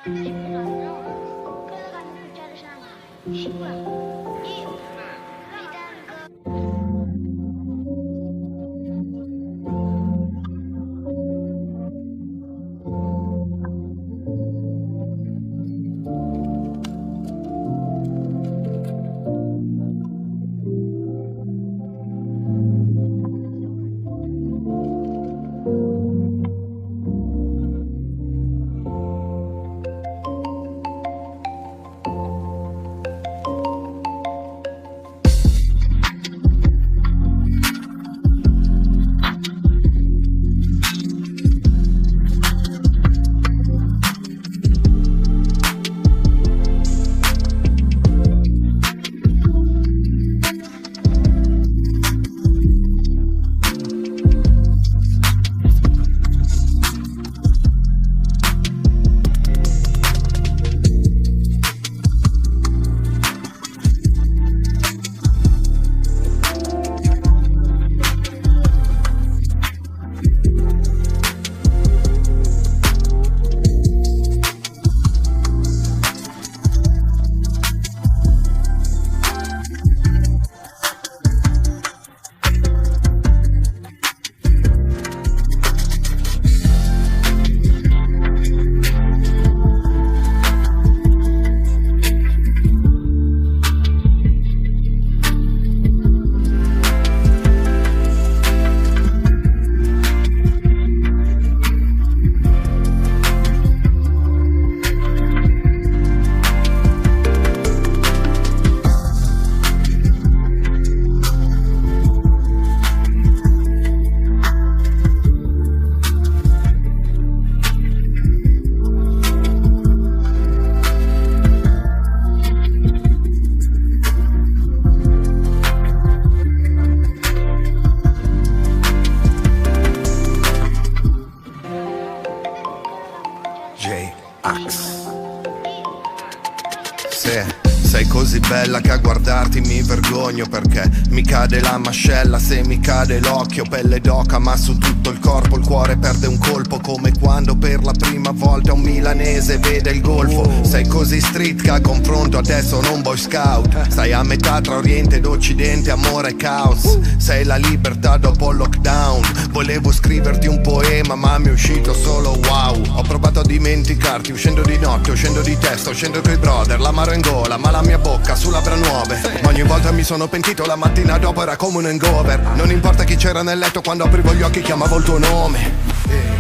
No, quello che hanno cucciato sangue. Sicura? Io ritengo. J-Ax. Sei così bella che a guardarti mi vergogno, perché mi cade la mascella se mi cade l'occhio. Pelle d'oca ma su tutto il corpo, il cuore perde un colpo, come quando per la prima volta un milanese vede il golfo. Sei così street che a confronto adesso non boy scout. Stai a metà tra oriente ed occidente, amore e caos. Sei la libertà dopo il lockdown. Volevo scriverti un poema ma mi è uscito solo wow. Ho provato a dimenticarti uscendo di notte, uscendo di testa, uscendo coi brother, l'amaro in gola ma la mia bocca su labbra nuove. Ma ogni volta mi sono pentito, la mattina dopo era come un hangover. Non importa chi c'era nel letto, quando aprivo gli occhi chiamavo il tuo nome.